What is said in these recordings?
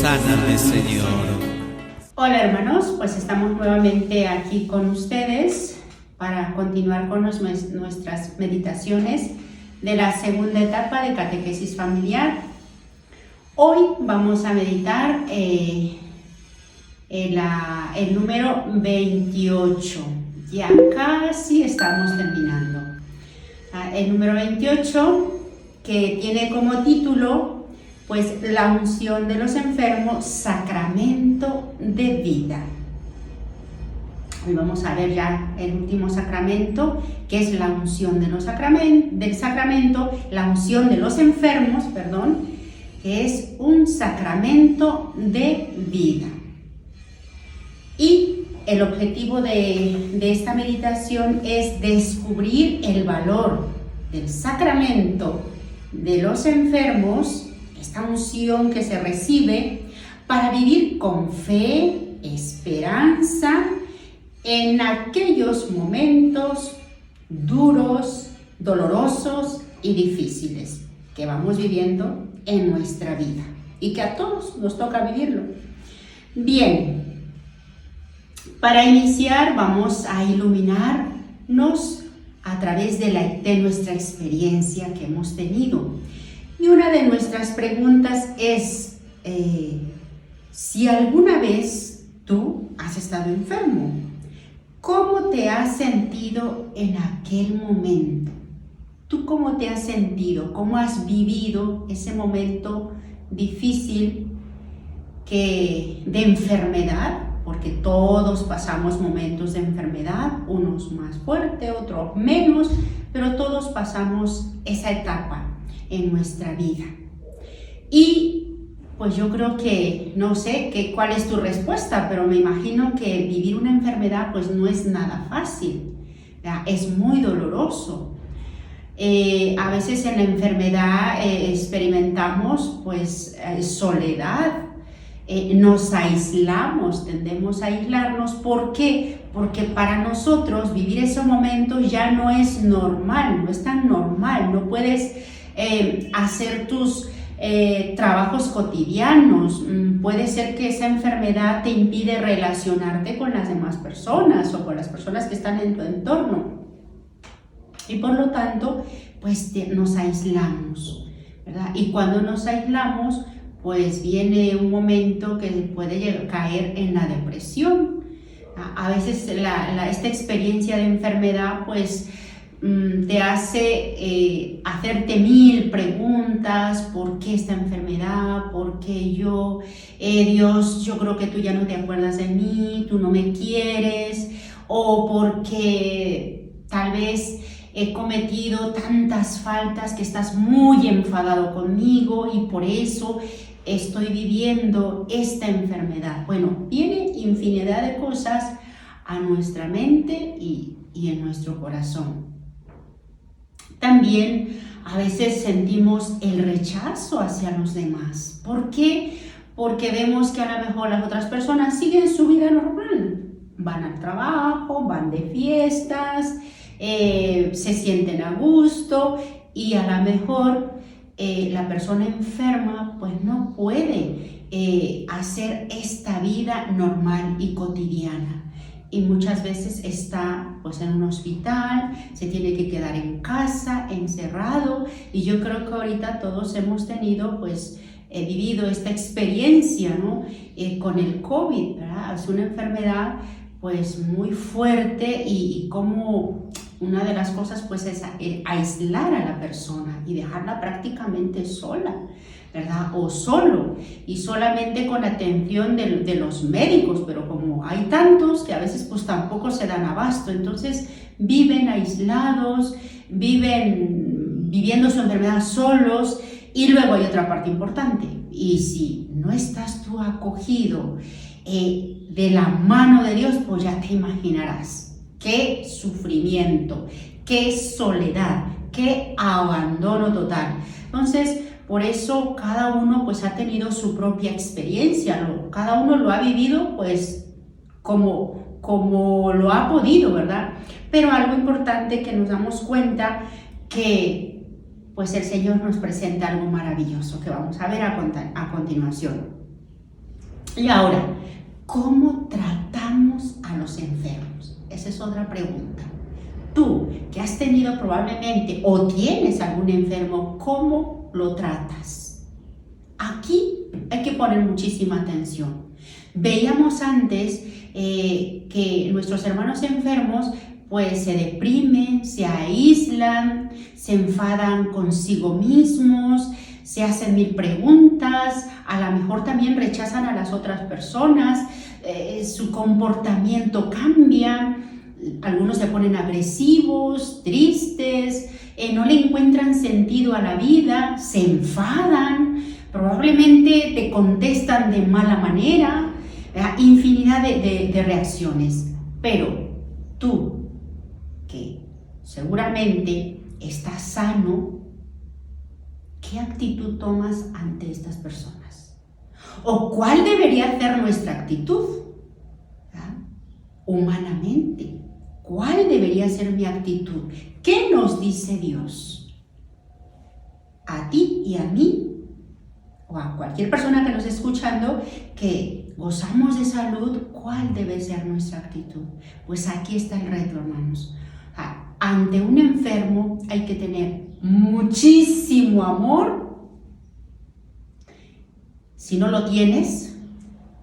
Sáname, Señor. Hola hermanos, pues estamos nuevamente aquí con ustedes para continuar con nuestras meditaciones de la segunda etapa de catequesis familiar. Hoy vamos a meditar el número 28. Ya casi estamos terminando. El número 28, que tiene como título pues la unción de los enfermos, sacramento de vida. Hoy vamos a ver ya el último sacramento, que es la unción de los la unción de los enfermos, que es un sacramento de vida. Y el objetivo de esta meditación es descubrir el valor del sacramento de los enfermos, esta unción que se recibe para vivir con fe, esperanza en aquellos momentos duros, dolorosos y difíciles que vamos viviendo en nuestra vida y que a todos nos toca vivirlo. Bien, para iniciar vamos a iluminarnos a través de nuestra experiencia que hemos tenido. Y una de nuestras preguntas es, si alguna vez tú has estado enfermo, ¿cómo te has sentido en aquel momento? ¿Tú cómo te has sentido? ¿Cómo has vivido ese momento difícil de enfermedad? Porque todos pasamos momentos de enfermedad, unos más fuertes, otros menos, pero todos pasamos esa etapa en nuestra vida. Y pues yo creo que, no sé cuál es tu respuesta, pero me imagino que vivir una enfermedad pues no es nada fácil, ¿verdad? Es muy doloroso. A veces en la enfermedad experimentamos pues soledad, nos aislamos, tendemos a aislarnos. ¿Por qué? Porque para nosotros vivir esos momentos ya no es normal, no es tan normal, no puedes hacer tus trabajos cotidianos. Puede ser que esa enfermedad te impide relacionarte con las demás personas o con las personas que están en tu entorno. Y por lo tanto, pues nos aislamos, ¿verdad? Y cuando nos aislamos, pues viene un momento que puede caer en la depresión. A veces esta experiencia de enfermedad pues te hace hacerte mil preguntas. ¿Por qué esta enfermedad? ¿Por qué yo? Dios, yo creo que tú ya no te acuerdas de mí, tú no me quieres, o porque tal vez he cometido tantas faltas que estás muy enfadado conmigo y por eso estoy viviendo esta enfermedad. Bueno, viene infinidad de cosas a nuestra mente y en nuestro corazón. También a veces sentimos el rechazo hacia los demás. ¿Por qué? Porque vemos que a lo mejor las otras personas siguen su vida normal. Van al trabajo, van de fiestas, se sienten a gusto y a lo mejor la persona enferma pues no puede hacer esta vida normal y cotidiana. Y muchas veces está pues en un hospital, se tiene que quedar en casa, encerrado. Y yo creo que ahorita todos hemos tenido pues vivido esta experiencia, ¿no? Con el COVID, ¿verdad? Es una enfermedad pues muy fuerte y como una de las cosas pues es aislar a la persona y dejarla prácticamente sola, ¿verdad? O solo y solamente con la atención de los médicos, pero como hay tantos que a veces pues tampoco se dan abasto, entonces viven aislados, viven viviendo su enfermedad solos. Y luego hay otra parte importante, y si no estás tú acogido de la mano de Dios, pues ya te imaginarás qué sufrimiento, qué soledad, qué abandono total. Entonces, por eso cada uno pues ha tenido su propia experiencia, cada uno lo ha vivido pues como lo ha podido, ¿verdad? Pero algo importante que nos damos cuenta que pues el Señor nos presenta algo maravilloso que vamos a ver a continuación. Y ahora, ¿cómo tratamos a los enfermos? Esa es otra pregunta. Tú, que has tenido probablemente o tienes algún enfermo, ¿cómo lo tratas? Aquí hay que poner muchísima atención. Veíamos antes que nuestros hermanos enfermos pues se deprimen, se aíslan, se enfadan consigo mismos, se hacen mil preguntas, a lo mejor también rechazan a las otras personas, su comportamiento cambia, algunos se ponen agresivos, tristes, no le encuentran sentido a la vida, se enfadan, probablemente te contestan de mala manera, infinidad de reacciones. Pero tú, que seguramente estás sano, ¿qué actitud tomas ante estas personas? ¿O cuál debería ser nuestra actitud? Humanamente, ¿cuál debería ser mi actitud? ¿Qué nos dice Dios? A ti y a mí, o a cualquier persona que nos esté escuchando, que gozamos de salud, ¿cuál debe ser nuestra actitud? Pues aquí está el reto, hermanos. Ante un enfermo hay que tener muchísimo amor. Si no lo tienes,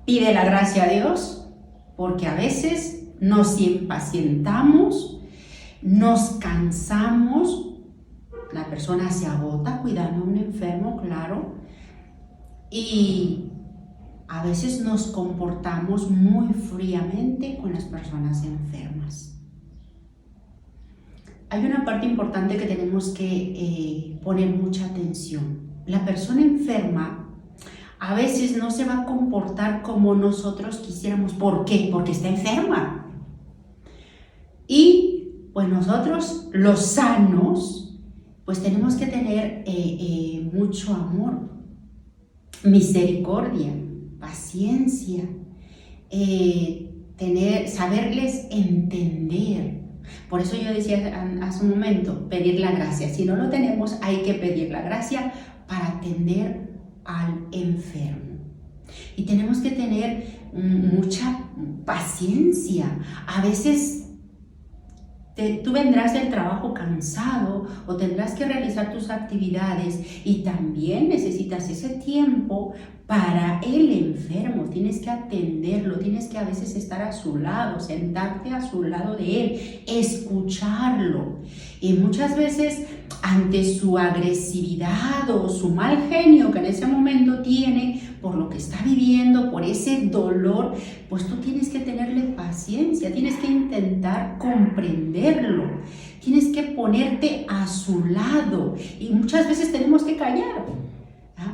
pide la gracia a Dios, porque a veces nos impacientamos, nos cansamos, la persona se agota cuidando a un enfermo, claro, y a veces nos comportamos muy fríamente con las personas enfermas. Hay una parte importante que tenemos que poner mucha atención. La persona enferma a veces no se va a comportar como nosotros quisiéramos. ¿Por qué? Porque está enferma. Y pues nosotros, los sanos, pues tenemos que tener mucho amor, misericordia, paciencia, saberles entender. Por eso yo decía hace un momento, pedir la gracia. Si no lo tenemos, hay que pedir la gracia para atender al enfermo. Y tenemos que tener mucha paciencia. A veces tú vendrás del trabajo cansado o tendrás que realizar tus actividades y también necesitas ese tiempo para el enfermo. Tienes que atenderlo, tienes que a veces estar a su lado, sentarte a su lado de él, escucharlo. Y muchas veces ante su agresividad o su mal genio que en ese momento tiene, por lo que está viviendo, por ese dolor, pues tú tienes que tenerle paciencia, tienes que intentar comprenderlo, tienes que ponerte a su lado y muchas veces tenemos que callar.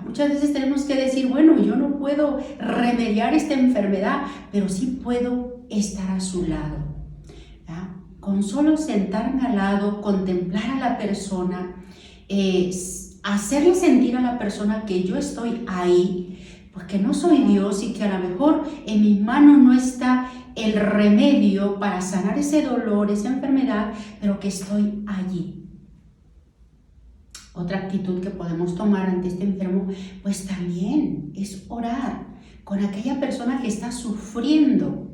Muchas veces tenemos que decir, bueno, yo no puedo remediar esta enfermedad, pero sí puedo estar a su lado. Con solo sentarme al lado, contemplar a la persona, hacerle sentir a la persona que yo estoy ahí, porque no soy Dios y que a lo mejor en mis manos no está el remedio para sanar ese dolor, esa enfermedad, pero que estoy allí. Otra actitud que podemos tomar ante este enfermo, pues también es orar con aquella persona que está sufriendo,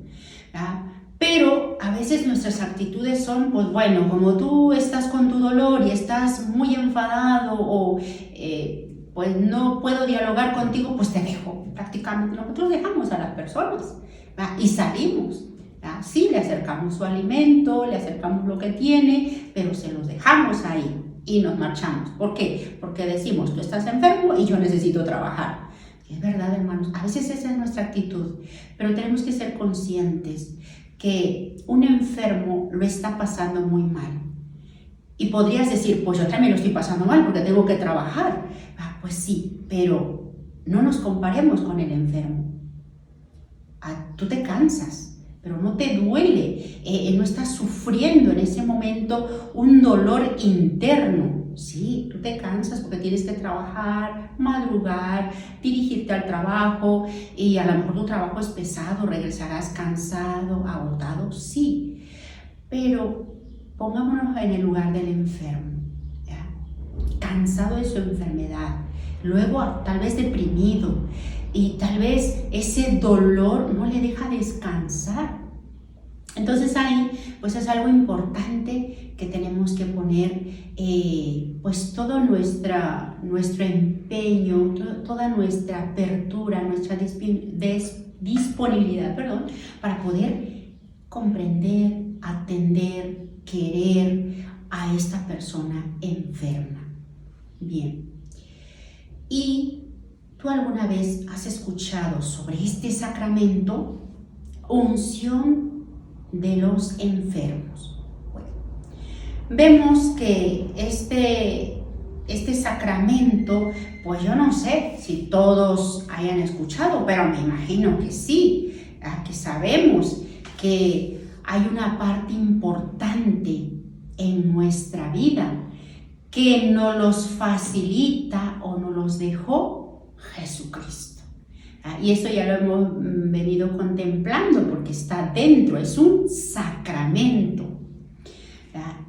¿verdad? Pero a veces nuestras actitudes son, pues bueno, como tú estás con tu dolor y estás muy enfadado o pues no puedo dialogar contigo, pues te dejo. Prácticamente nosotros dejamos a las personas, ¿verdad? Y salimos. Sí, le acercamos su alimento, le acercamos lo que tiene, pero se los dejamos ahí y nos marchamos. ¿Por qué? Porque decimos, tú estás enfermo y yo necesito trabajar. Es verdad, hermanos, a veces esa es nuestra actitud, pero tenemos que ser conscientes que un enfermo lo está pasando muy mal. Y podrías decir, pues yo también lo estoy pasando mal porque tengo que trabajar. Pues sí, pero no nos comparemos con el enfermo. Tú te cansas, pero no te duele, no estás sufriendo en ese momento un dolor interno. Sí, tú te cansas porque tienes que trabajar, madrugar, dirigirte al trabajo y a lo mejor tu trabajo es pesado, regresarás cansado, agotado, sí. Pero pongámonos en el lugar del enfermo, ¿ya? Cansado de su enfermedad, luego tal vez deprimido, y tal vez ese dolor no le deja descansar. Entonces ahí pues es algo importante que tenemos que poner pues todo nuestro empeño, toda nuestra apertura, nuestra disponibilidad, para poder comprender, atender, querer a esta persona enferma. Bien, ¿y tú alguna vez has escuchado sobre este sacramento? Unción de los enfermos. Bueno, vemos que este sacramento, pues yo no sé si todos hayan escuchado, pero me imagino que sí, que sabemos que hay una parte importante en nuestra vida que nos los facilita o nos los dejó Jesucristo. Y esto ya lo hemos venido contemplando porque está dentro, es un sacramento.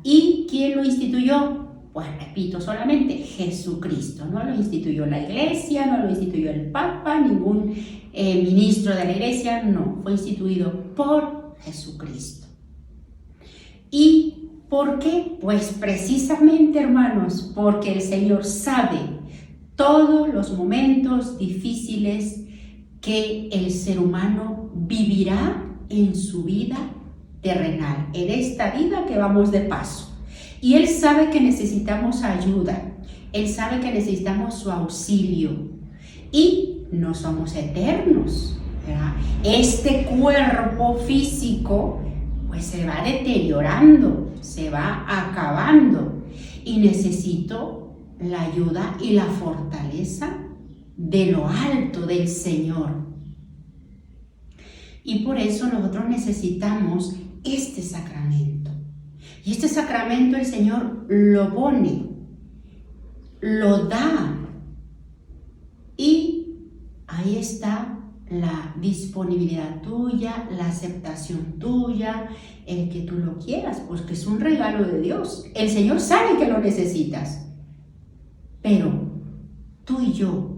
¿Y quién lo instituyó? Pues repito, solamente Jesucristo. No lo instituyó la Iglesia, no lo instituyó el Papa, ningún ministro de la Iglesia, no, fue instituido por Jesucristo. ¿Y por qué? Pues precisamente, hermanos, porque el Señor sabe todos los momentos difíciles que el ser humano vivirá en su vida terrenal, en esta vida que vamos de paso. Y Él sabe que necesitamos ayuda, Él sabe que necesitamos su auxilio y no somos eternos, ¿verdad? Este cuerpo físico pues se va deteriorando, se va acabando y necesito la ayuda y la fortaleza de lo alto del Señor. Y por eso nosotros necesitamos este sacramento. Y este sacramento el Señor lo pone, lo da. Y ahí está la disponibilidad tuya, la aceptación tuya, el que tú lo quieras, pues que es un regalo de Dios. El Señor sabe que lo necesitas. Pero tú y yo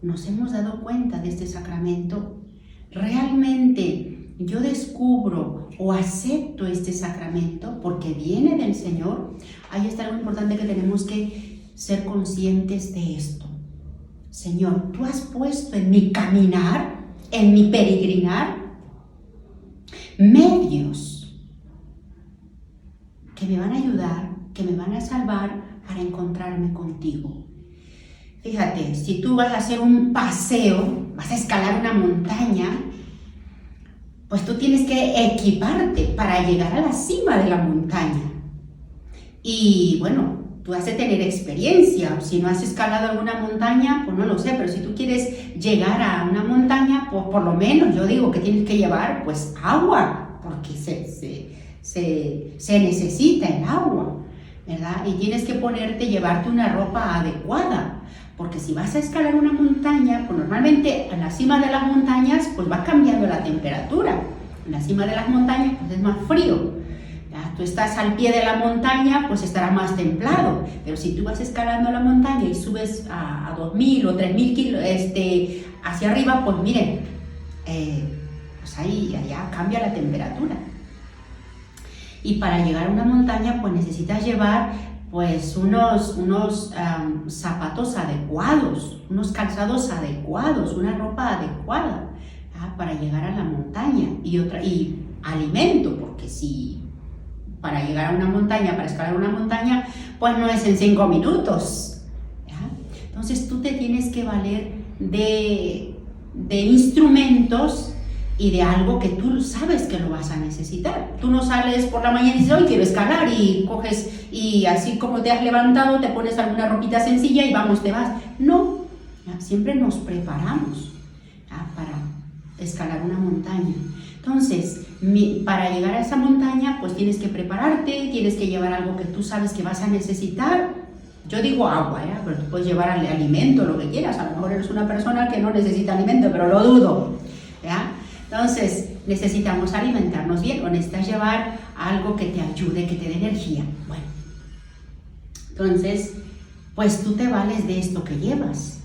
nos hemos dado cuenta de este sacramento. Realmente yo descubro o acepto este sacramento porque viene del Señor. Ahí está algo importante que tenemos que ser conscientes de esto. Señor, tú has puesto en mi caminar, en mi peregrinar, medios que me van a ayudar, que me van a salvar para encontrarme contigo. Fíjate, si tú vas a hacer un paseo, vas a escalar una montaña, pues tú tienes que equiparte para llegar a la cima de la montaña. Y bueno, tú has de tener experiencia. Si no has escalado alguna montaña, pues no lo sé, pero si tú quieres llegar a una montaña, pues por lo menos yo digo que tienes que llevar pues agua, porque se necesita el agua, ¿verdad? Y tienes que llevarte una ropa adecuada. Porque si vas a escalar una montaña, pues normalmente en la cima de las montañas pues va cambiando la temperatura. En la cima de las montañas pues es más frío. ¿Ya? Tú estás al pie de la montaña, pues estará más templado. Pero si tú vas escalando la montaña y subes a 2.000 o 3.000 kilos hacia arriba, pues miren, pues ahí ya cambia la temperatura. Y para llegar a una montaña pues necesitas llevar pues unos zapatos adecuados, unos calzados adecuados, una ropa adecuada para llegar a la montaña y alimento, porque si para llegar a una montaña, para escalar una montaña, pues no es en 5 minutos. ¿Ya? Entonces tú te tienes que valer de instrumentos y de algo que tú sabes que lo vas a necesitar. Tú no sales por la mañana y dices, hoy quiero escalar, y coges y así como te has levantado, te pones alguna ropita sencilla y vamos, te vas. No, ¿ya? Siempre nos preparamos, ¿ya? Para escalar una montaña. Entonces, para llegar a esa montaña, pues tienes que prepararte, tienes que llevar algo que tú sabes que vas a necesitar. Yo digo agua, ¿ya? Pero tú puedes llevar alimento, lo que quieras. A lo mejor eres una persona que no necesita alimento, pero lo dudo, ¿ya? Entonces, necesitamos alimentarnos bien o necesitas llevar algo que te ayude, que te dé energía. Bueno, entonces, pues tú te vales de esto que llevas,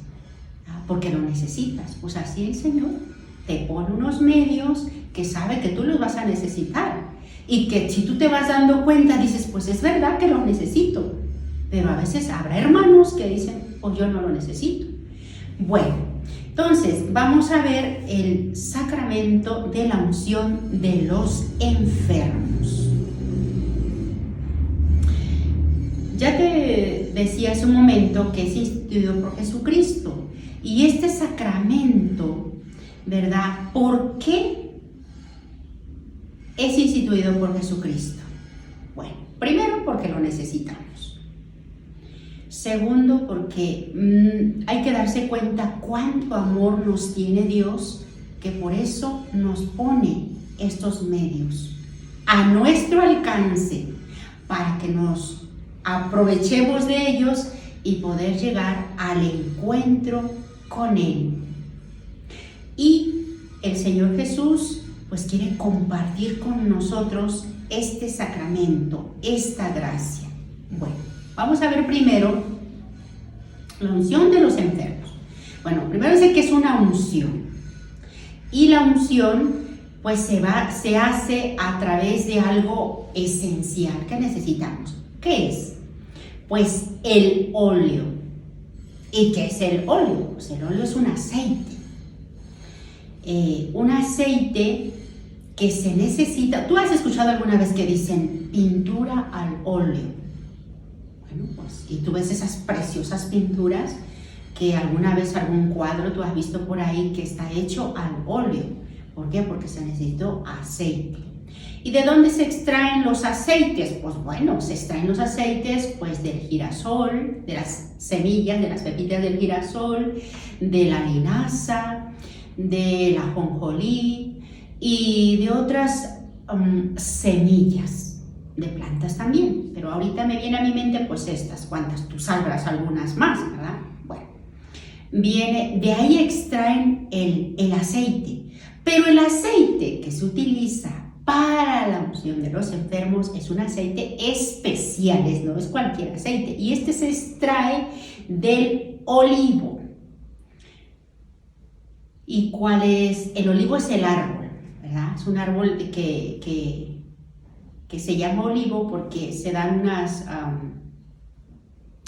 porque lo necesitas. Pues así el Señor te pone unos medios que sabe que tú los vas a necesitar y que si tú te vas dando cuenta dices, pues es verdad que lo necesito, pero a veces habrá hermanos que dicen, pues yo no lo necesito. Bueno, entonces vamos a ver el sacramento de la unción de los enfermos. Ya te decía hace un momento que es instituido por Jesucristo. Y este sacramento, ¿verdad? ¿Por qué es instituido por Jesucristo? Bueno, primero porque lo necesitamos. Segundo, porque hay que darse cuenta cuánto amor nos tiene Dios, que por eso nos pone estos medios a nuestro alcance para que nos aprovechemos de ellos y poder llegar al encuentro con Él. Y el Señor Jesús pues quiere compartir con nosotros este sacramento, esta gracia. Bueno, vamos a ver primero la unción de los enfermos. Bueno, primero dice que es una unción. Y la unción pues se hace a través de algo esencial que necesitamos. ¿Qué es? Pues el óleo. ¿Y qué es el óleo? Pues el óleo es un aceite. Un aceite que se necesita. ¿Tú has escuchado alguna vez que dicen pintura al óleo? Bueno, pues, y tú ves esas preciosas pinturas que alguna vez algún cuadro tú has visto por ahí que está hecho al óleo. ¿Por qué? Porque se necesitó aceite. ¿Y de dónde se extraen los aceites? Pues bueno, se extraen los aceites pues del girasol, de las semillas, de las pepitas del girasol, de la linaza, de la ajonjolí y de otras semillas de plantas también. Pero ahorita me viene a mi mente pues estas cuantas, tú sabrás algunas más, ¿verdad? Bueno, de ahí extraen el aceite. Pero el aceite que se utiliza para la unción de los enfermos es un aceite especial, no es cualquier aceite. Y este se extrae del olivo. ¿Y cuál es? El olivo es el árbol, ¿verdad? Es un árbol que se llama olivo porque se dan unas,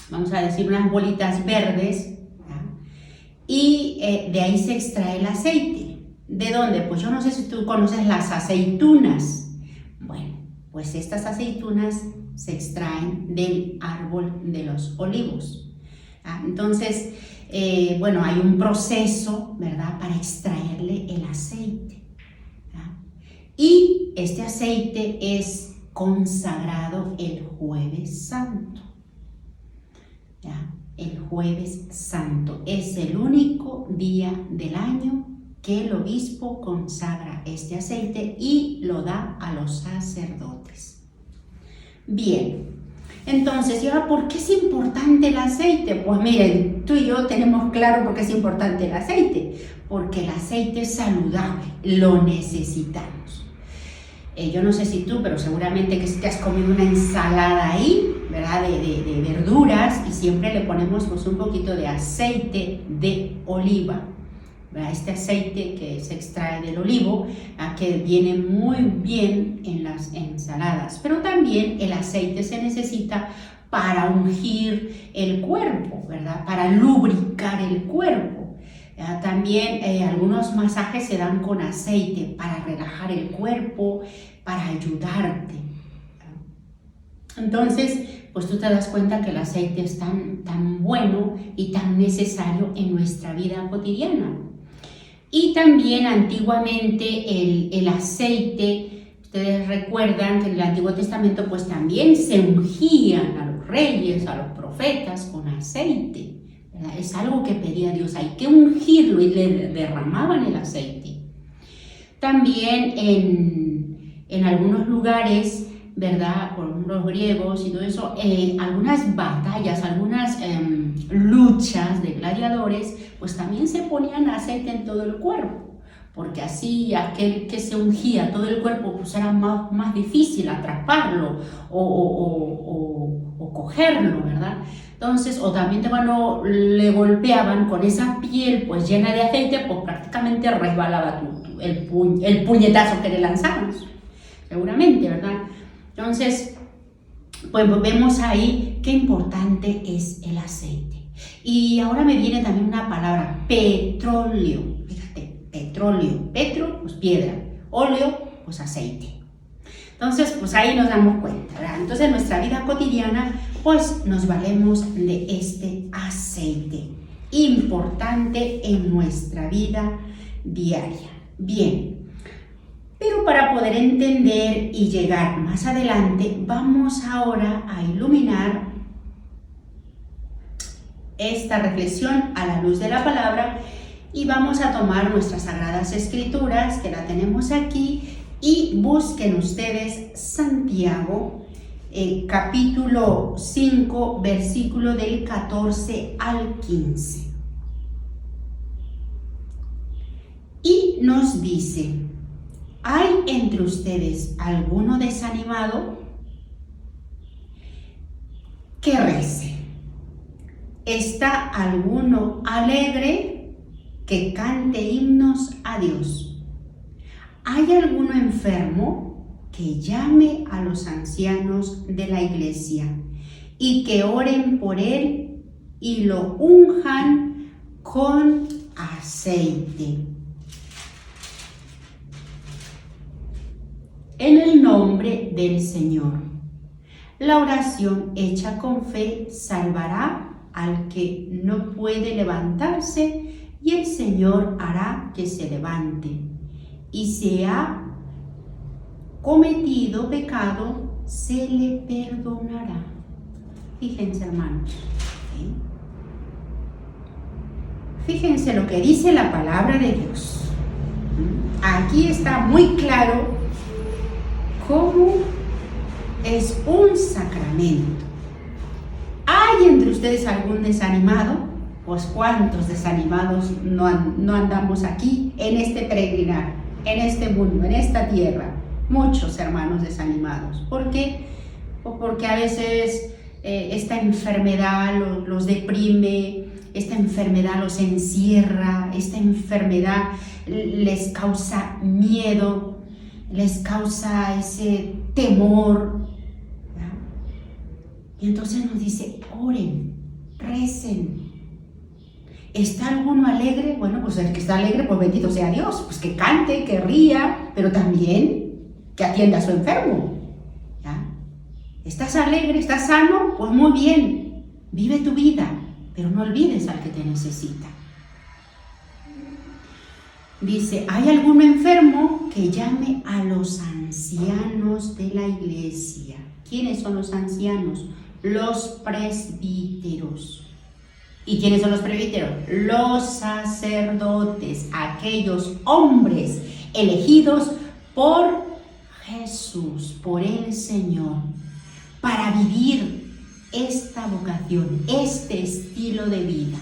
vamos a decir, unas bolitas verdes, ¿verdad? Y de ahí se extrae el aceite. ¿De dónde? Pues yo no sé si tú conoces las aceitunas. Bueno, pues estas aceitunas se extraen del árbol de los olivos. Entonces, bueno, hay un proceso, ¿verdad?, para extraerle el aceite. Y este aceite es consagrado el Jueves Santo. El Jueves Santo es el único día del año que el obispo consagra este aceite y lo da a los sacerdotes. Bien, entonces, ¿y ahora por qué es importante el aceite? Pues miren, tú y yo tenemos claro por qué es importante el aceite, porque el aceite es saludable, lo necesitamos. Yo no sé si tú, pero seguramente que si te has comido una ensalada ahí, ¿verdad?, de verduras, y siempre le ponemos pues un poquito de aceite de oliva. Este aceite que se extrae del olivo, que viene muy bien en las ensaladas, pero también el aceite se necesita para ungir el cuerpo, ¿verdad?, para lubricar el cuerpo. También algunos masajes se dan con aceite para relajar el cuerpo, para ayudarte. Entonces, pues tú te das cuenta que el aceite es tan bueno y tan necesario en nuestra vida cotidiana. Y también antiguamente el aceite, ustedes recuerdan que en el Antiguo Testamento pues también se ungían a los reyes, a los profetas con aceite, ¿verdad? Es algo que pedía Dios, hay que ungirlo, y le derramaban el aceite. También en algunos lugares, ¿verdad?, por los griegos y todo eso, algunas batallas, algunas luchas de gladiadores, pues también se ponían aceite en todo el cuerpo, porque así aquel que se ungía todo el cuerpo pues era más difícil atraparlo o cogerlo, ¿verdad? Entonces, o también cuando le golpeaban con esa piel pues llena de aceite, pues prácticamente resbalaba el puñetazo que le lanzamos, seguramente, ¿verdad? Entonces, pues vemos ahí qué importante es el aceite. Y ahora me viene también una palabra, petróleo. Fíjate, petróleo, petro, pues piedra, óleo, pues aceite. Entonces, pues ahí nos damos cuenta, ¿verdad? Entonces, en nuestra vida cotidiana, pues nos valemos de este aceite, importante en nuestra vida diaria. Bien, pero para poder entender y llegar más adelante, vamos ahora a iluminar esta reflexión a la luz de la palabra y vamos a tomar nuestras sagradas escrituras, que la tenemos aquí, y busquen ustedes Santiago, capítulo 5, versículo del 14 al 15. Y nos dice: ¿hay entre ustedes alguno desanimado? Que rece. ¿Está alguno alegre? Que cante himnos a Dios. ¿Hay alguno enfermo? Que llame a los ancianos de la iglesia y que oren por él y lo unjan con aceite. En el nombre del Señor. La oración hecha con fe salvará al que no puede levantarse, y el Señor hará que se levante. Y si ha cometido pecado, se le perdonará. Fíjense, hermanos. ¿Sí? Fíjense lo que dice la palabra de Dios. Aquí está muy claro cómo es un sacramento. ¿Hay entre ustedes algún desanimado? Pues cuántos desanimados no andamos aquí en este peregrinar, en este mundo, en esta tierra. Muchos hermanos desanimados. ¿Por qué? Pues porque a veces esta enfermedad los deprime, esta enfermedad los encierra, esta enfermedad les causa miedo, les causa ese temor. ¿Verdad? Y entonces nos dice: oren, recen. ¿Está alguno alegre? Bueno, pues el que está alegre, pues bendito sea Dios, pues que cante, que ría, pero también que atienda a su enfermo. ¿Ya? ¿Estás alegre? ¿Estás sano? Pues muy bien, vive tu vida, pero no olvides al que te necesita. Dice: ¿hay algún enfermo? Que llame a los ancianos de la iglesia. ¿Quiénes son los ancianos? Los presbíteros. ¿Y quiénes son los presbíteros? Los sacerdotes, aquellos hombres elegidos por Jesús, por el Señor, para vivir esta vocación, este estilo de vida.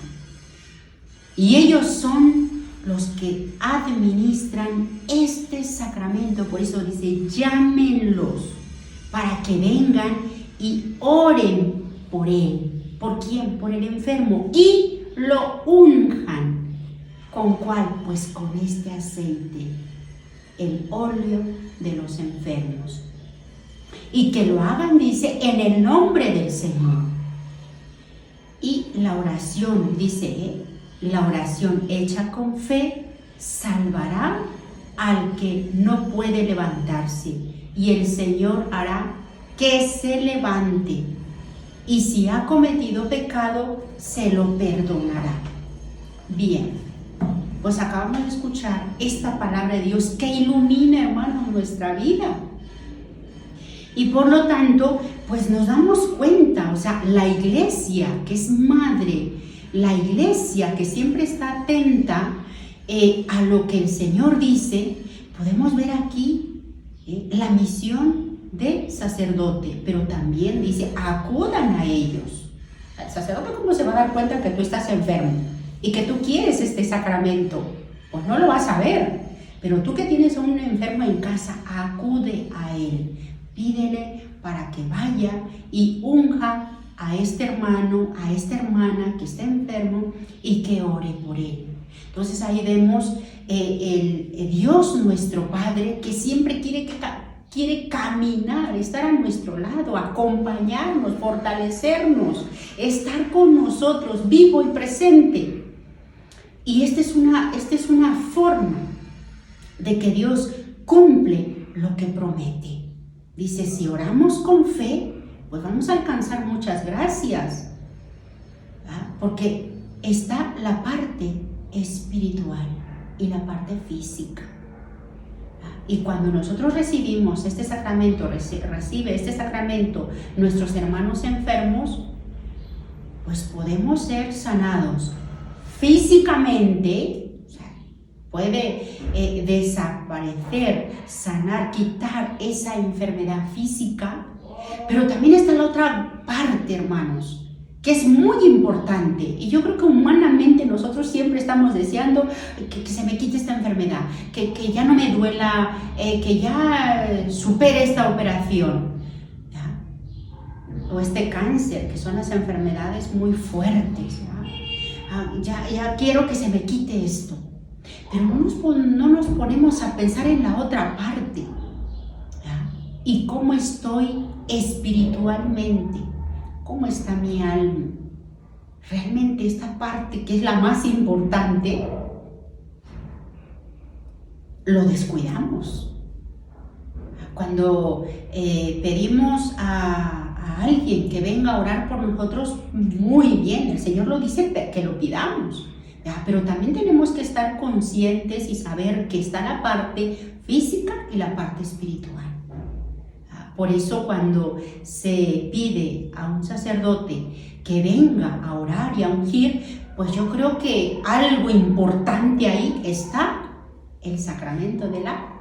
Y ellos son los que administran este sacramento. Por eso dice: llámenlos para que vengan y oren por él. ¿Por quién? Por el enfermo. Y lo unjan. ¿Con cuál? Pues con este aceite, el óleo de los enfermos. Y que lo hagan, dice, en el nombre del Señor. Y la oración, dice, la oración hecha con fe salvará al que no puede levantarse, y el Señor hará que se levante. Y si ha cometido pecado, se lo perdonará. Bien, pues acabamos de escuchar esta palabra de Dios que ilumina, hermanos, nuestra vida. Y por lo tanto, pues nos damos cuenta, o sea, la iglesia que es madre, la iglesia que siempre está atenta a lo que el Señor dice, podemos ver aquí la misión de sacerdote, pero también dice: acudan a ellos. El sacerdote, ¿cómo se va a dar cuenta que tú estás enfermo y que tú quieres este sacramento? Pues no lo vas a ver, pero tú que tienes a un enfermo en casa, acude a él, pídele para que vaya y unja a este hermano, a esta hermana que está enfermo y que ore por él. Entonces ahí vemos el Dios nuestro Padre que siempre quiere caminar, estar a nuestro lado, acompañarnos, fortalecernos, estar con nosotros, vivo y presente. Y esta es una forma de que Dios cumple lo que promete. Dice, si oramos con fe, pues vamos a alcanzar muchas gracias, ¿verdad? Porque está la parte espiritual y la parte física. Y cuando nosotros recibimos este sacramento, recibe este sacramento nuestros hermanos enfermos, pues podemos ser sanados físicamente. O sea, puede desaparecer, sanar, quitar esa enfermedad física, pero también está la otra parte, hermanos, que es muy importante, y yo creo que humanamente nosotros siempre estamos deseando que se me quite esta enfermedad, que ya no me duela, que ya supere esta operación, ¿ya? O este cáncer, que son las enfermedades muy fuertes, ya quiero que se me quite esto, pero no nos ponemos a pensar en la otra parte, ¿ya? Y cómo estoy espiritualmente. ¿Cómo está mi alma? Realmente esta parte, que es la más importante, lo descuidamos. Cuando pedimos a alguien que venga a orar por nosotros, muy bien, el Señor lo dice que lo pidamos, ¿ya? Pero también tenemos que estar conscientes y saber que está la parte física y la parte espiritual. Por eso cuando se pide a un sacerdote que venga a orar y a ungir, pues yo creo que algo importante ahí está el sacramento de la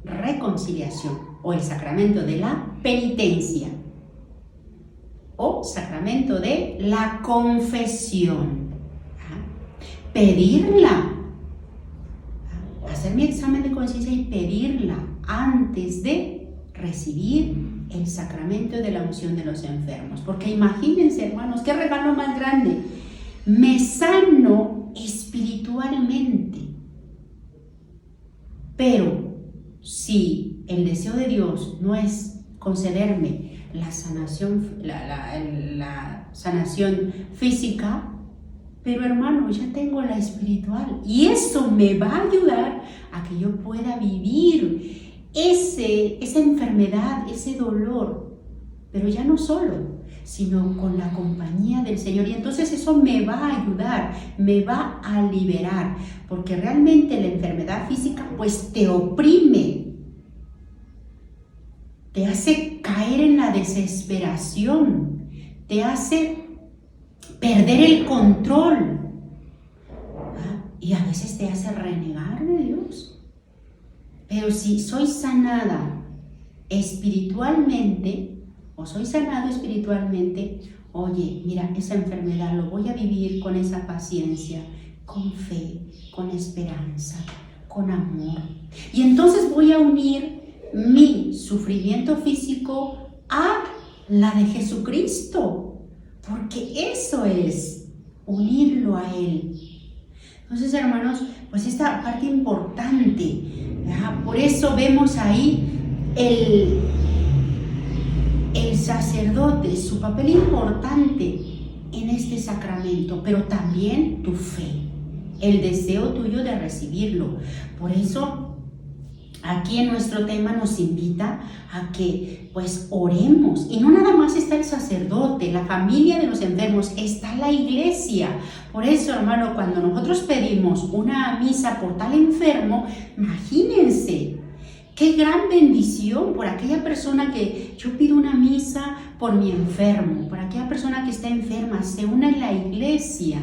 reconciliación o el sacramento de la penitencia o sacramento de la confesión. Pedirla, hacer mi examen de conciencia y pedirla antes de recibir el sacramento de la unción de los enfermos. Porque imagínense, hermanos, qué regalo más grande. Me sano espiritualmente. Pero si el deseo de Dios no es concederme la sanación, la sanación física, pero hermano, ya tengo la espiritual. Y eso me va a ayudar a que yo pueda vivir esa enfermedad, ese dolor, pero ya no solo, sino con la compañía del Señor. Y entonces eso me va a ayudar, me va a liberar, porque realmente la enfermedad física pues te oprime, te hace caer en la desesperación, te hace perder el control, y a veces te hace renegar de Dios. Pero si soy sanada espiritualmente, o soy sanado espiritualmente, oye, mira, esa enfermedad lo voy a vivir con esa paciencia, con fe, con esperanza, con amor. Y entonces voy a unir mi sufrimiento físico a la de Jesucristo, porque eso es unirlo a Él. Entonces, hermanos, pues esta parte importante, ¿ya? Por eso vemos ahí el sacerdote, su papel importante en este sacramento, pero también tu fe, el deseo tuyo de recibirlo. Por eso, aquí en nuestro tema nos invita a que pues oremos, y no nada más está el sacerdote, la familia de los enfermos, está la iglesia. Por eso, hermano, cuando nosotros pedimos una misa por tal enfermo, imagínense qué gran bendición por aquella persona que yo pido una misa por mi enfermo, por aquella persona que está enferma, se une en la iglesia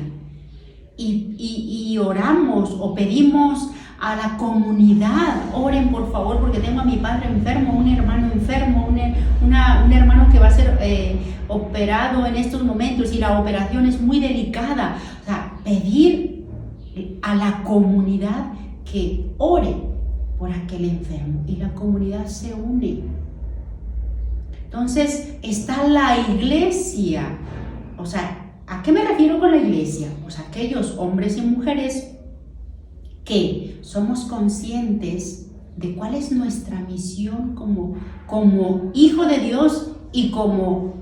y oramos o pedimos a la comunidad, oren por favor porque tengo a mi padre enfermo, un hermano enfermo, un hermano que va a ser operado en estos momentos y la operación es muy delicada. O sea, pedir a la comunidad que ore por aquel enfermo y la comunidad se une. Entonces está la iglesia. O sea, ¿a qué me refiero con la iglesia? Pues aquellos hombres y mujeres que somos conscientes de cuál es nuestra misión como hijo de Dios y como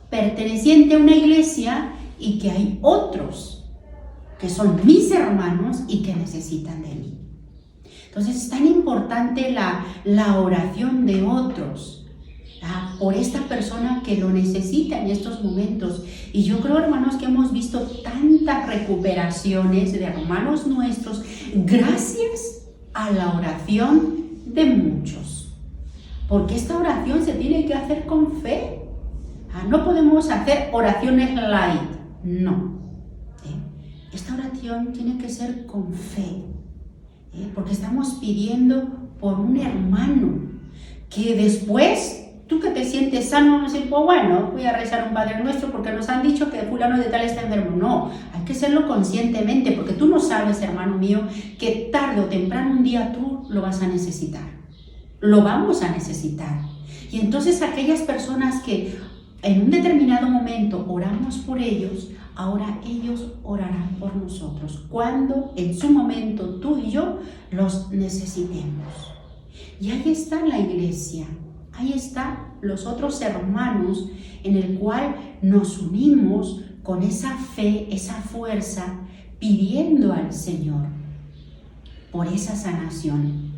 perteneciente a una iglesia, y que hay otros que son mis hermanos y que necesitan de mí. Entonces es tan importante la oración de otros, por esta persona que lo necesita en estos momentos. Y yo creo, hermanos, que hemos visto tantas recuperaciones de hermanos nuestros gracias a la oración de muchos. Porque esta oración se tiene que hacer con fe. No podemos hacer oraciones light, no. Esta oración tiene que ser con fe, porque estamos pidiendo por un hermano que después, tú que te sientes sano, no sé, pues bueno, voy a rezar un Padre Nuestro porque nos han dicho que fulano de tal está enfermo. No, hay que hacerlo conscientemente, porque tú no sabes, hermano mío, que tarde o temprano un día tú lo vas a necesitar. Lo vamos a necesitar. Y entonces aquellas personas que en un determinado momento oramos por ellos, ahora ellos orarán por nosotros, cuando en su momento tú y yo los necesitemos. Y ahí está la iglesia, ahí están los otros hermanos en el cual nos unimos con esa fe, esa fuerza, pidiendo al Señor por esa sanación.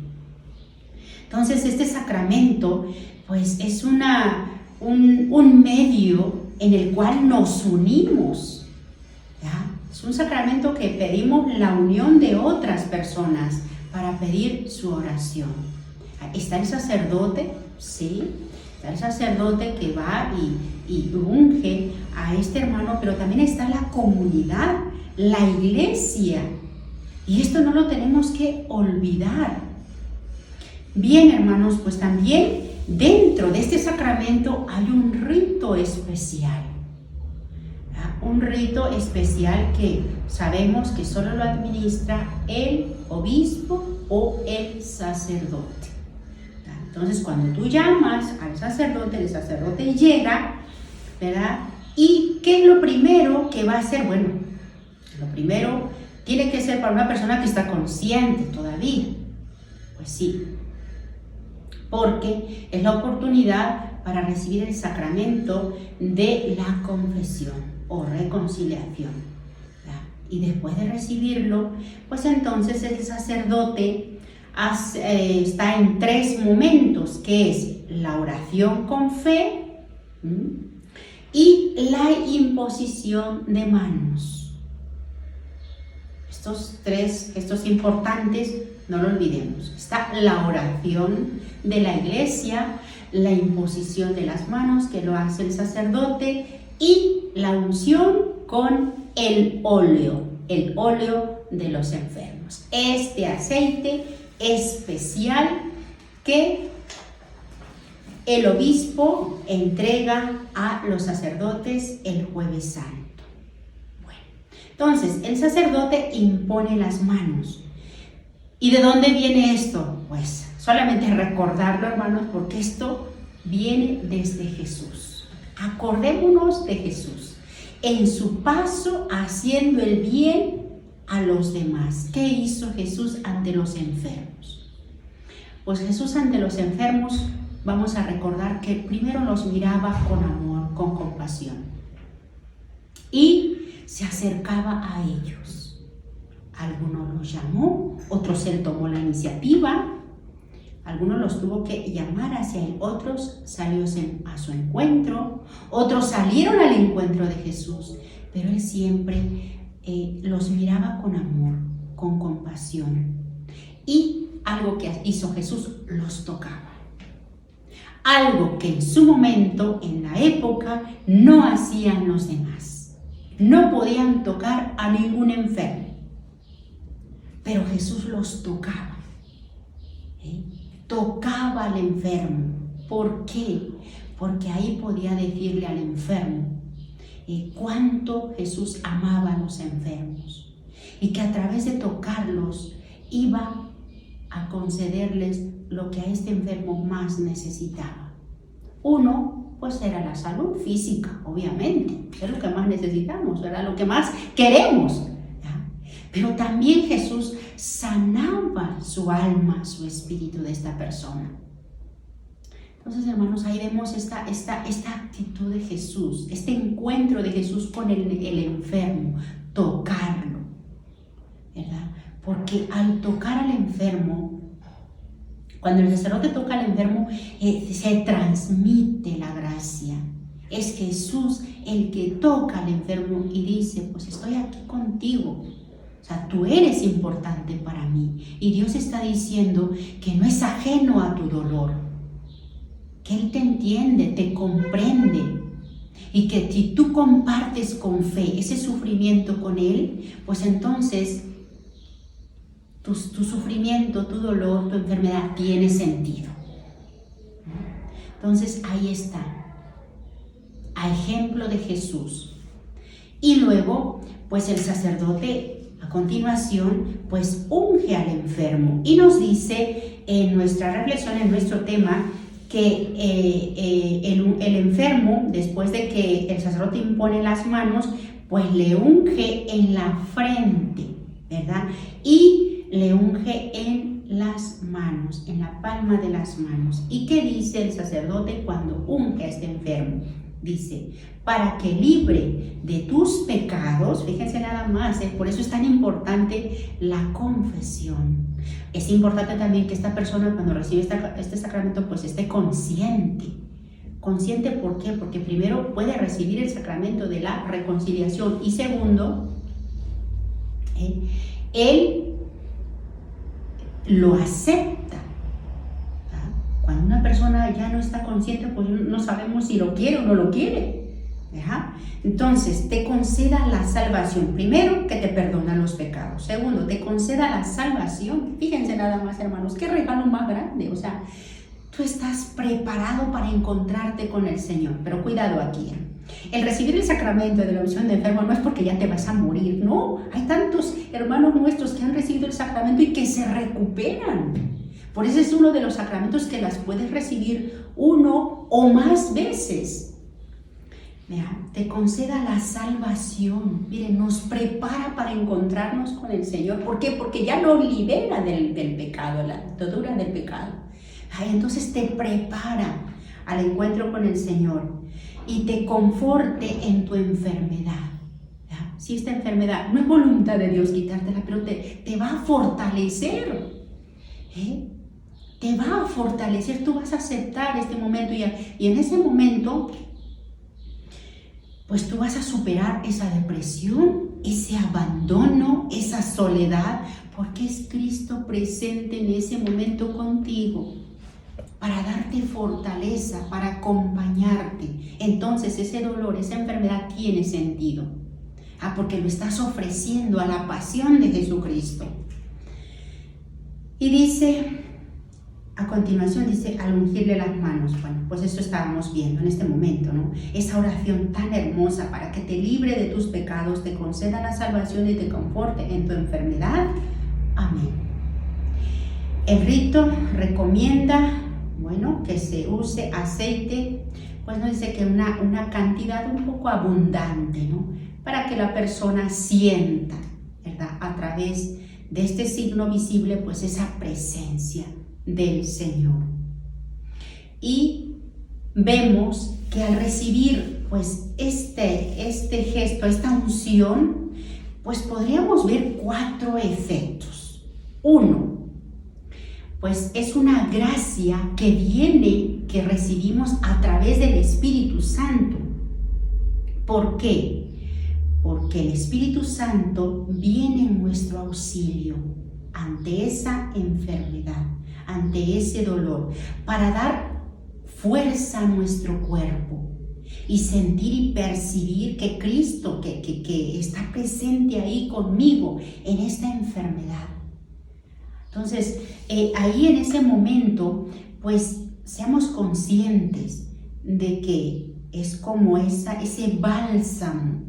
Entonces este sacramento pues es un medio en el cual nos unimos, ¿ya? Es un sacramento que pedimos la unión de otras personas para pedir su oración. Está el sacerdote, sí, está el sacerdote que va y unge a este hermano, pero también está la comunidad, la iglesia, y esto no lo tenemos que olvidar. Bien, hermanos, pues también dentro de este sacramento hay un rito especial. Un rito especial que sabemos que solo lo administra el obispo o el sacerdote. Entonces, cuando tú llamas al sacerdote, el sacerdote llega, ¿verdad? ¿Y qué es lo primero que va a hacer? Bueno, lo primero tiene que ser para una persona que está consciente todavía. Pues sí, porque es la oportunidad para recibir el sacramento de la confesión o reconciliación, ¿verdad? Y después de recibirlo, pues entonces el sacerdote está en 3 momentos, que es la oración con fe y la imposición de manos. Estos 3 gestos importantes, no lo olvidemos. Está la oración de la iglesia, la imposición de las manos, que lo hace el sacerdote, y la unción con el óleo de los enfermos. Este aceite especial que el obispo entrega a los sacerdotes el Jueves Santo. Bueno, entonces el sacerdote impone las manos. ¿Y de dónde viene esto? Pues solamente recordarlo, hermanos, porque esto viene desde Jesús. Acordémonos de Jesús en su paso haciendo el bien a los demás. ¿Qué hizo Jesús ante los enfermos? Pues Jesús ante los enfermos, vamos a recordar que primero los miraba con amor, con compasión, y se acercaba a ellos. Algunos los llamó, otros él tomó la iniciativa, algunos los tuvo que llamar hacia él, otros salió a su encuentro, otros salieron al encuentro de Jesús, pero él siempre los miraba con amor, con compasión. Y algo que hizo Jesús, los tocaba. Algo que en su momento, en la época, no hacían los demás. No podían tocar a ningún enfermo. Pero Jesús los tocaba. Tocaba al enfermo. ¿Por qué? Porque ahí podía decirle al enfermo cuánto Jesús amaba a los enfermos y que a través de tocarlos iba a concederles lo que a este enfermo más necesitaba: Uno, pues era la salud física, obviamente, es lo que más necesitamos, ¿verdad? Lo que más queremos. ¿Ya? Pero también Jesús sanaba su alma, su espíritu de esta persona. Entonces, hermanos, ahí vemos esta actitud de Jesús, este encuentro de Jesús con el enfermo, tocarlo, ¿verdad? Porque al tocar al enfermo, cuando el sacerdote toca al enfermo, se transmite la gracia. Es Jesús el que toca al enfermo y dice, pues estoy aquí contigo. O sea, tú eres importante para mí. Y Dios está diciendo que no es ajeno a tu dolor, que Él te entiende, te comprende. Y que si tú compartes con fe ese sufrimiento con Él, pues entonces tu sufrimiento, tu dolor, tu enfermedad tiene sentido. Entonces ahí está, a ejemplo de Jesús. Y luego, pues el sacerdote a continuación, pues unge al enfermo y nos dice en nuestra reflexión, en nuestro tema, que el enfermo, después de que el sacerdote impone las manos, pues le unge en la frente, ¿verdad? Y le unge en las manos, en la palma de las manos. ¿Y qué dice el sacerdote cuando unge a este enfermo? Dice, para que libre de tus pecados, fíjense nada más, por eso es tan importante la confesión. Es importante también que esta persona cuando recibe este sacramento pues esté consciente. ¿Consciente por qué? Porque primero puede recibir el sacramento de la reconciliación y segundo, él lo acepta. Cuando una persona ya no está consciente, pues no sabemos si lo quiere o no lo quiere. ¿Ya? Entonces, te conceda la salvación. Primero, que te perdona los pecados. Segundo, te conceda la salvación. Fíjense nada más, hermanos, qué regalo más grande. O sea, tú estás preparado para encontrarte con el Señor. Pero cuidado aquí. El recibir el sacramento de la unción de enfermo no es porque ya te vas a morir, no. Hay tantos hermanos nuestros que han recibido el sacramento y que se recuperan. Por eso es uno de los sacramentos que las puedes recibir uno o más veces. Mira, te conceda la salvación. Miren, nos prepara para encontrarnos con el Señor. ¿Por qué? Porque ya nos libera del pecado, la atadura del pecado. Entonces te prepara al encuentro con el Señor y te conforte en tu enfermedad. ¿Ya? Si esta enfermedad no es voluntad de Dios quitártela, pero te va a fortalecer. Te va a fortalecer, tú vas a aceptar este momento y en ese momento, pues tú vas a superar esa depresión, ese abandono, esa soledad, porque es Cristo presente en ese momento contigo, para darte fortaleza, para acompañarte. Entonces ese dolor, esa enfermedad tiene sentido, porque lo estás ofreciendo a la pasión de Jesucristo. Y dice, a continuación dice, al ungirle las manos. Bueno, pues eso estábamos viendo en este momento, ¿no? Esa oración tan hermosa para que te libre de tus pecados, te conceda la salvación y te conforte en tu enfermedad. Amén. El rito recomienda, bueno, que se use aceite, pues nos dice que una cantidad un poco abundante, ¿no? Para que la persona sienta, ¿verdad? A través de este signo visible, pues esa presencia del Señor. Y vemos que al recibir pues este gesto, esta unción, pues podríamos ver 4 efectos. 1, pues es una gracia que viene, que recibimos a través del Espíritu Santo. ¿Por qué? Porque el Espíritu Santo viene en nuestro auxilio ante esa enfermedad, ante ese dolor, para dar fuerza a nuestro cuerpo y sentir y percibir que Cristo, que está presente ahí conmigo en esta enfermedad. Entonces, ahí en ese momento, pues seamos conscientes de que es como ese bálsamo,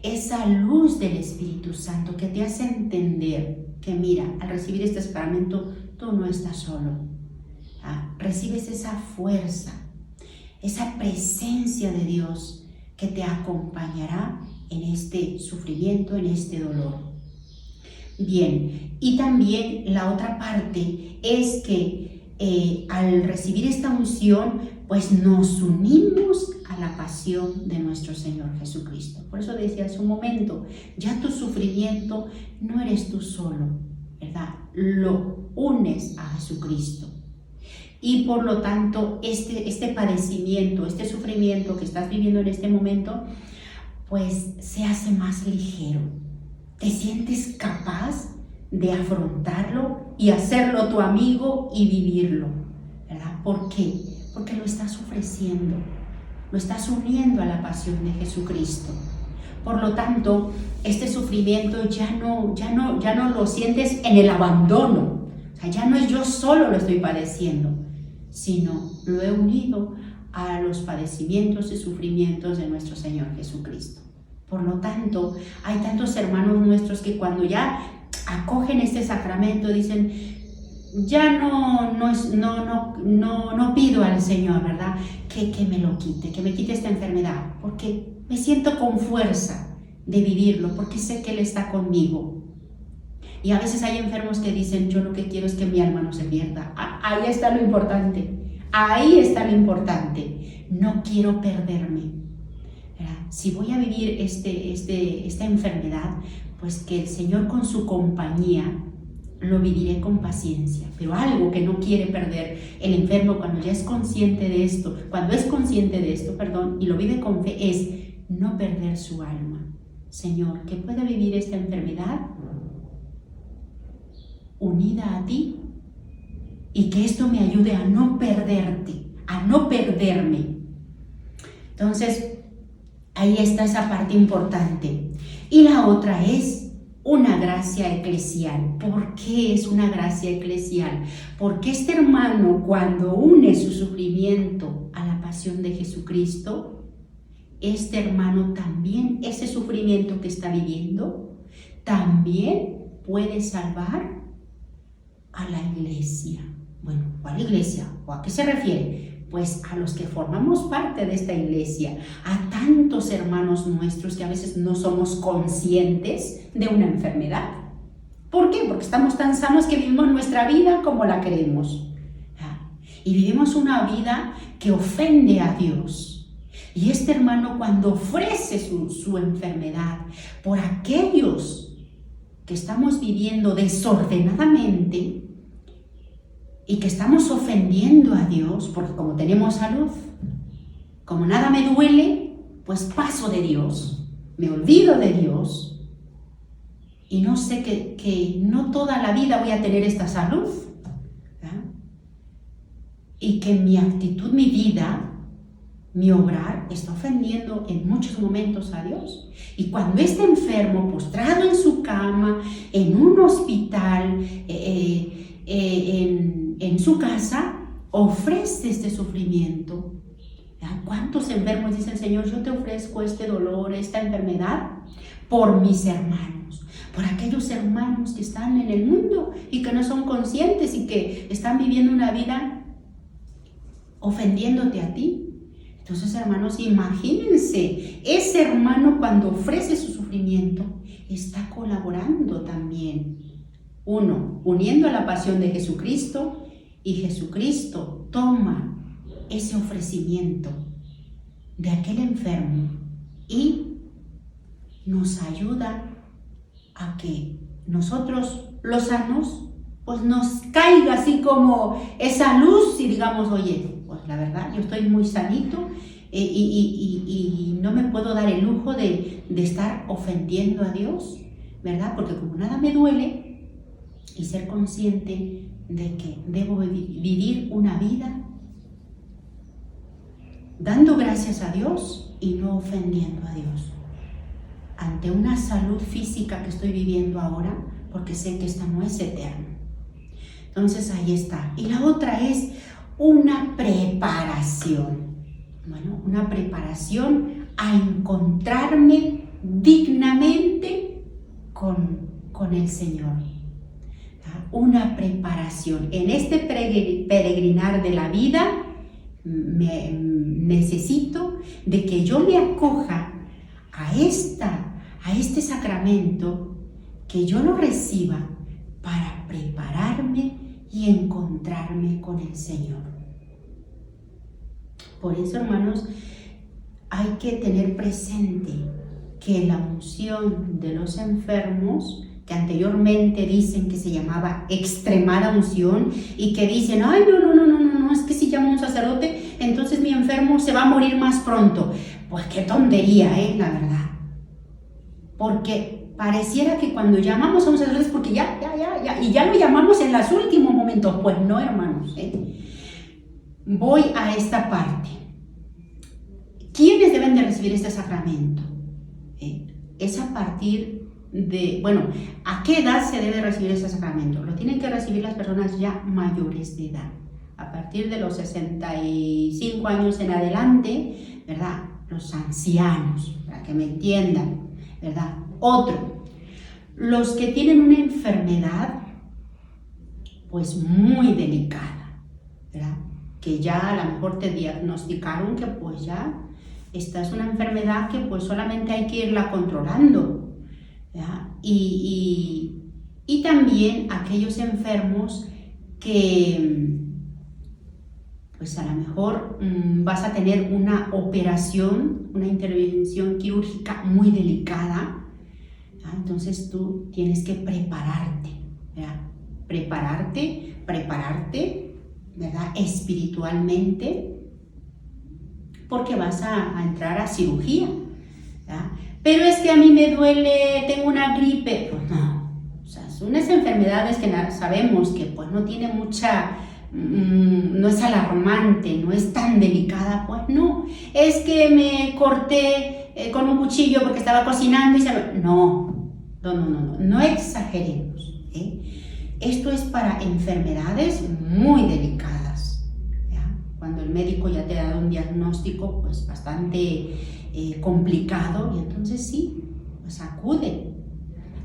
esa luz del Espíritu Santo que te hace entender que mira, al recibir este sacramento, tú no estás solo. Recibes esa fuerza, esa presencia de Dios que te acompañará en este sufrimiento, en este dolor. Bien, y también la otra parte es que al recibir esta unción, pues nos unimos a la pasión de nuestro Señor Jesucristo. Por eso decía hace un momento, ya tu sufrimiento no eres tú solo, ¿verdad? Lo unes a Jesucristo. Y por lo tanto, este padecimiento, este sufrimiento que estás viviendo en este momento, pues se hace más ligero. Te sientes capaz de afrontarlo y hacerlo tu amigo y vivirlo, ¿verdad? ¿Por qué? Porque lo estás ofreciendo, lo estás uniendo a la pasión de Jesucristo. Por lo tanto, este sufrimiento ya no lo sientes en el abandono. O sea, ya no es yo solo lo estoy padeciendo, sino lo he unido a los padecimientos y sufrimientos de nuestro Señor Jesucristo. Por lo tanto, hay tantos hermanos nuestros que cuando ya acogen este sacramento dicen, ya no pido al Señor, ¿verdad? Que me lo quite, que me quite esta enfermedad, porque me siento con fuerza de vivirlo, porque sé que Él está conmigo. Y a veces hay enfermos que dicen, yo lo que quiero es que mi alma no se pierda. Ahí está lo importante, ahí está lo importante. No quiero perderme. Si voy a vivir esta enfermedad, pues que el Señor con su compañía lo viviré con paciencia. Pero algo que no quiere perder el enfermo cuando ya es consciente de esto, y lo vive con fe, es no perder su alma. Señor, que pueda vivir esta enfermedad unida a ti y que esto me ayude a no perderte, a no perderme. Entonces, ahí está esa parte importante. Y la otra es una gracia eclesial. ¿Por qué es una gracia eclesial? Porque este hermano, cuando une su sufrimiento a la pasión de Jesucristo, este hermano también, ese sufrimiento que está viviendo, también puede salvar a la iglesia. Bueno, ¿cuál iglesia? ¿O a qué se refiere? Pues a los que formamos parte de esta iglesia, a tantos hermanos nuestros que a veces no somos conscientes de una enfermedad. ¿Por qué? Porque estamos tan sanos que vivimos nuestra vida como la queremos. Y vivimos una vida que ofende a Dios. Y este hermano, cuando ofrece su enfermedad por aquellos que estamos viviendo desordenadamente, y que estamos ofendiendo a Dios, porque como tenemos salud, como nada me duele, pues paso de Dios, me olvido de Dios y no sé que no toda la vida voy a tener esta salud, ¿verdad? Y que mi actitud, mi vida, mi obrar está ofendiendo en muchos momentos a Dios. Y cuando está enfermo, postrado en su cama, en un hospital, en su casa, ofrece este sufrimiento. ¿Cuántos enfermos dicen, Señor, yo te ofrezco este dolor, esta enfermedad, por mis hermanos, por aquellos hermanos que están en el mundo y que no son conscientes y que están viviendo una vida ofendiéndote a ti? Entonces, hermanos, imagínense, ese hermano cuando ofrece su sufrimiento está colaborando también. Uno, uniendo a la pasión de Jesucristo, y Jesucristo toma ese ofrecimiento de aquel enfermo y nos ayuda a que nosotros, los sanos, pues nos caiga así como esa luz y digamos, oye, pues la verdad, yo estoy muy sanito y no me puedo dar el lujo de estar ofendiendo a Dios, ¿verdad? Porque como nada me duele, y ser consciente de que debo vivir una vida dando gracias a Dios y no ofendiendo a Dios ante una salud física que estoy viviendo ahora, porque sé que esta no es eterna. Entonces ahí está. Y la otra es una preparación. Bueno, una preparación a encontrarme dignamente con el Señor. Una preparación. En este peregrinar de la vida necesito de que yo me acoja a este sacramento, que yo lo reciba para prepararme y encontrarme con el Señor. Por eso, hermanos, hay que tener presente que la unción de los enfermos, que anteriormente dicen que se llamaba extremada unción, y que dicen, ay, no, es que si llamo a un sacerdote, entonces mi enfermo se va a morir más pronto. Pues qué tontería, la verdad. Porque pareciera que cuando llamamos a un sacerdote es porque ya lo llamamos en los últimos momentos. Pues no, hermanos. Voy a esta parte. ¿Quiénes deben de recibir este sacramento? Es a partir de, ¿a qué edad se debe recibir este sacramento? Lo tienen que recibir las personas ya mayores de edad. A partir de los 65 años en adelante, ¿verdad? Los ancianos, para que me entiendan, ¿verdad? Otro, los que tienen una enfermedad, pues muy delicada, ¿verdad? Que ya a lo mejor te diagnosticaron que pues ya esta es una enfermedad que pues solamente hay que irla controlando, ¿verdad? Y también aquellos enfermos que pues a lo mejor vas a tener una operación, una intervención quirúrgica muy delicada, ¿verdad? Entonces tú tienes que prepararte, ¿verdad? Prepararte, ¿verdad? Espiritualmente, porque vas a entrar a cirugía, ¿verdad? Pero es que a mí me duele, tengo una gripe. Pues no, o sea, son unas enfermedades que sabemos que pues no tiene mucha, no es alarmante, no es tan delicada. Pues no, es que me corté con un cuchillo porque estaba cocinando y no exageremos, Esto es para enfermedades muy delicadas, ¿ya? Cuando el médico ya te ha dado un diagnóstico pues bastante complicado, y entonces sí, pues acude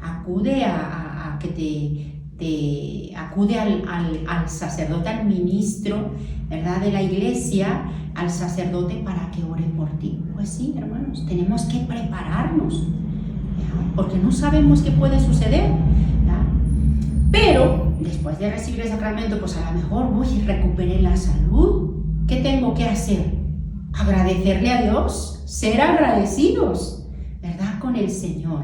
a que acude al sacerdote, al ministro, ¿verdad? De la iglesia, al sacerdote, para que ore por ti. Pues sí, hermanos, tenemos que prepararnos, ¿ya? Porque no sabemos qué puede suceder, ¿ya? Pero después de recibir el sacramento, pues a lo mejor voy y recuperé la salud. ¿Qué tengo que hacer? Agradecerle a Dios, ser agradecidos, ¿verdad? Con el Señor.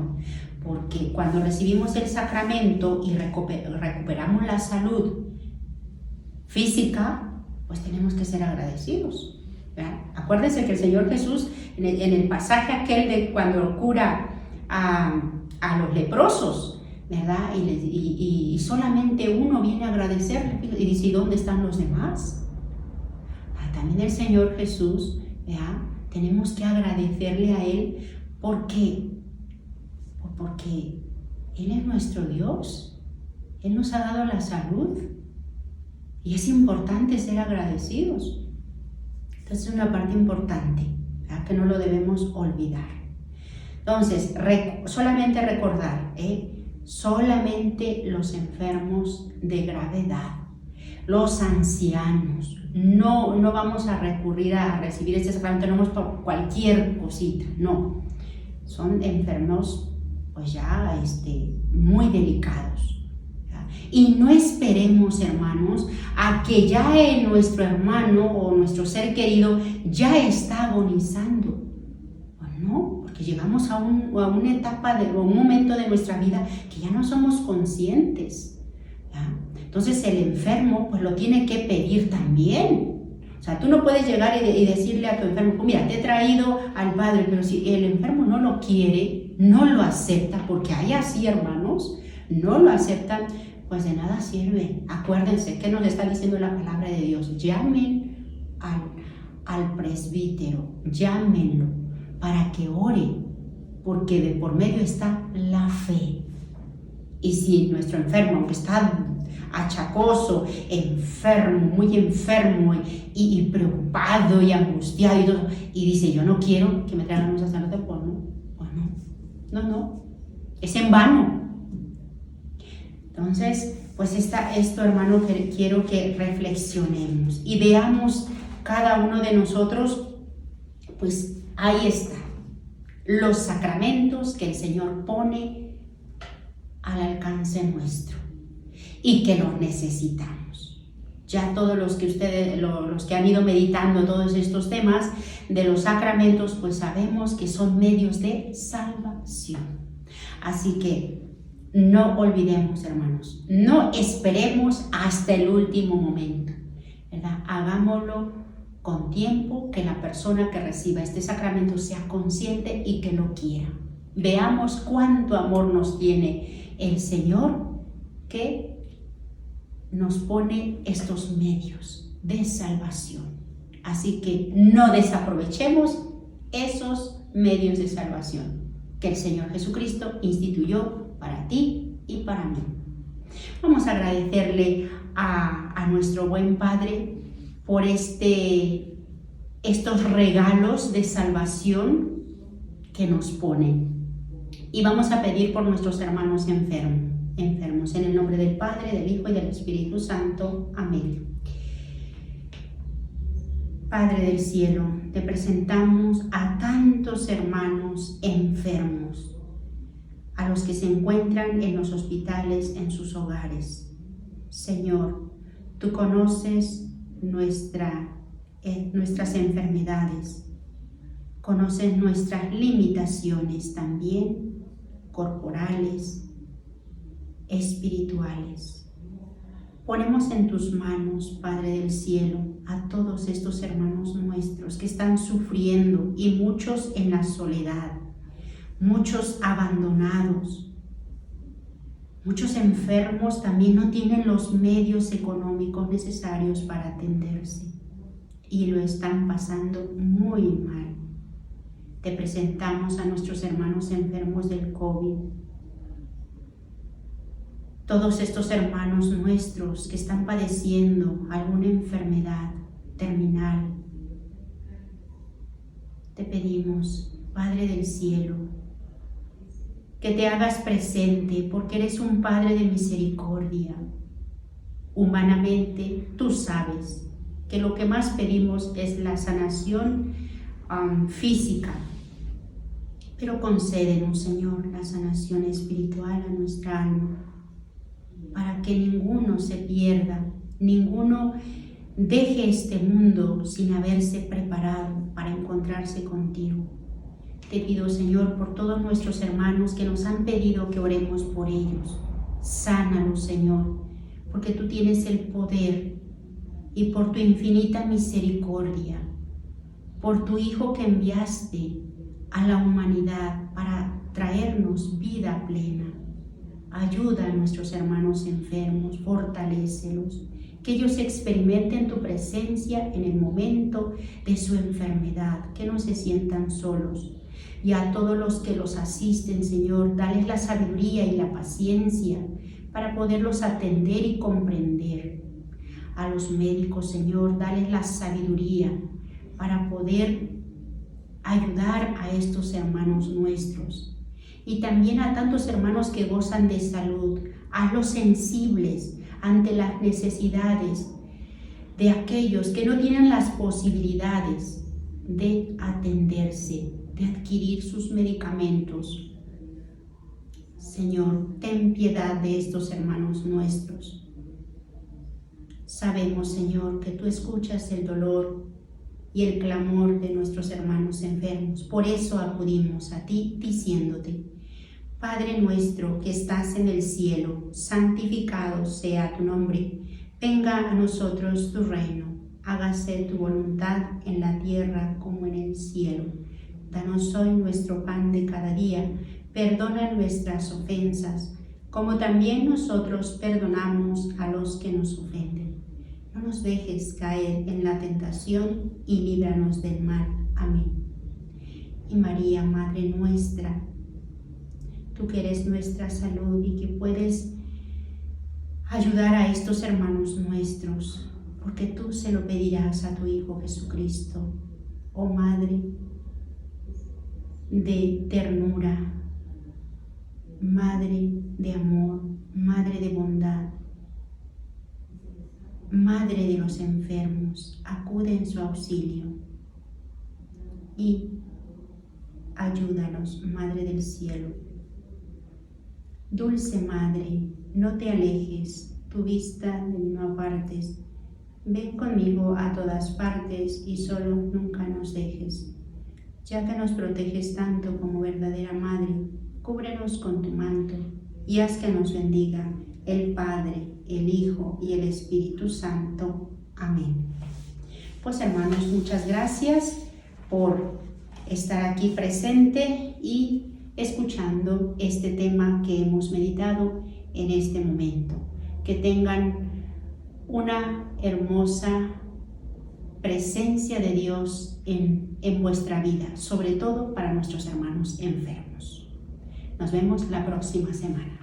Porque cuando recibimos el sacramento y recuperamos la salud física, pues tenemos que ser agradecidos, ¿verdad? Acuérdense que el Señor Jesús, en el pasaje aquel de cuando cura a los leprosos, ¿verdad? Y solamente uno viene a agradecerle y dice, ¿y dónde están los demás? También el Señor Jesús, ¿verdad? Tenemos que agradecerle a Él porque Él es nuestro Dios. Él nos ha dado la salud y es importante ser agradecidos. Entonces es una parte importante, ¿verdad? Que no lo debemos olvidar. Entonces, solamente recordar, solamente los enfermos de gravedad, los ancianos, no vamos a recurrir a recibir este sacramento, no es por cualquier cosita, no. Son enfermos pues ya muy delicados, ¿ya? Y no esperemos, hermanos, a que ya nuestro hermano o nuestro ser querido ya está agonizando. Pues no, porque llegamos a una etapa, o un momento de nuestra vida que ya no somos conscientes, ¿ya? Entonces el enfermo pues lo tiene que pedir también. O sea, tú no puedes llegar y decirle a tu enfermo, pues mira, te he traído al Padre, pero si el enfermo no lo quiere, no lo acepta, porque hay así, hermanos, no lo aceptan, pues de nada sirve. Acuérdense que nos está diciendo la palabra de Dios, llamen al presbítero, llámenlo para que ore, porque de por medio está la fe. Y si nuestro enfermo, aunque está achacoso, enfermo, muy enfermo y preocupado y angustiado y todo, y dice, yo no quiero que me traigan un sacerdote, pues no, es en vano. Entonces, pues esto, hermano, quiero que reflexionemos y veamos cada uno de nosotros, pues ahí está, los sacramentos que el Señor pone al alcance nuestro y que los necesitamos. Ya todos los que han ido meditando todos estos temas de los sacramentos, pues sabemos que son medios de salvación. Así que no olvidemos, hermanos, no esperemos hasta el último momento, ¿verdad? Hagámoslo con tiempo, que la persona que reciba este sacramento sea consciente y que lo quiera. Veamos cuánto amor nos tiene el Señor, que nos pone estos medios de salvación. Así que no desaprovechemos esos medios de salvación que el Señor Jesucristo instituyó para ti y para mí. Vamos a agradecerle a nuestro buen Padre por estos regalos de salvación que nos pone. Y vamos a pedir por nuestros hermanos enfermos, en el nombre del Padre, del Hijo y del Espíritu Santo. Amén. Padre del cielo, te presentamos a tantos hermanos enfermos, a los que se encuentran en los hospitales, en sus hogares. Señor, tú conoces nuestras enfermedades, conoces nuestras limitaciones también, corporales, espirituales. Ponemos en tus manos, Padre del cielo, a todos estos hermanos nuestros que están sufriendo, y muchos en la soledad, muchos abandonados, muchos enfermos también no tienen los medios económicos necesarios para atenderse y lo están pasando muy mal. Te presentamos a nuestros hermanos enfermos del COVID, todos estos hermanos nuestros que están padeciendo alguna enfermedad terminal. Te pedimos, Padre del cielo, que te hagas presente, porque eres un Padre de misericordia. Humanamente, tú sabes que lo que más pedimos es la sanación física, pero concédenos, Señor, la sanación espiritual a nuestra alma, para que ninguno se pierda, ninguno deje este mundo sin haberse preparado para encontrarse contigo. Te pido, Señor, por todos nuestros hermanos que nos han pedido que oremos por ellos. Sánalos, Señor, porque tú tienes el poder, y por tu infinita misericordia, por tu Hijo que enviaste a la humanidad para traernos vida plena. Ayuda a nuestros hermanos enfermos, fortalécelos, que ellos experimenten tu presencia en el momento de su enfermedad, que no se sientan solos. Y a todos los que los asisten, Señor, dales la sabiduría y la paciencia para poderlos atender y comprender. A los médicos, Señor, dales la sabiduría para poder ayudar a estos hermanos nuestros. Y también a tantos hermanos que gozan de salud, hazlos sensibles ante las necesidades de aquellos que no tienen las posibilidades de atenderse, de adquirir sus medicamentos. Señor, ten piedad de estos hermanos nuestros. Sabemos, Señor, que tú escuchas el dolor y el clamor de nuestros hermanos enfermos. Por eso acudimos a ti diciéndote: Padre nuestro que estás en el cielo, santificado sea tu nombre. Venga a nosotros tu reino. Hágase tu voluntad en la tierra como en el cielo. Danos hoy nuestro pan de cada día. Perdona nuestras ofensas, como también nosotros perdonamos a los que nos ofenden. No nos dejes caer en la tentación y líbranos del mal. Amén. Y María, Madre nuestra, tú que eres nuestra salud y que puedes ayudar a estos hermanos nuestros, porque tú se lo pedirás a tu Hijo Jesucristo. Oh Madre de ternura, Madre de amor, Madre de bondad, Madre Madre de los enfermos, acude en su auxilio y ayúdanos, Madre del cielo. Dulce Madre, no te alejes, tu vista de mí no apartes. Ven conmigo a todas partes y solo nunca nos dejes. Ya que nos proteges tanto como verdadera Madre, cúbrenos con tu manto y haz que nos bendiga el Padre, el Hijo y el Espíritu Santo. Amén. Pues hermanos, muchas gracias por estar aquí presente y escuchando este tema que hemos meditado en este momento. Que tengan una hermosa presencia de Dios en vuestra vida, sobre todo para nuestros hermanos enfermos. Nos vemos la próxima semana.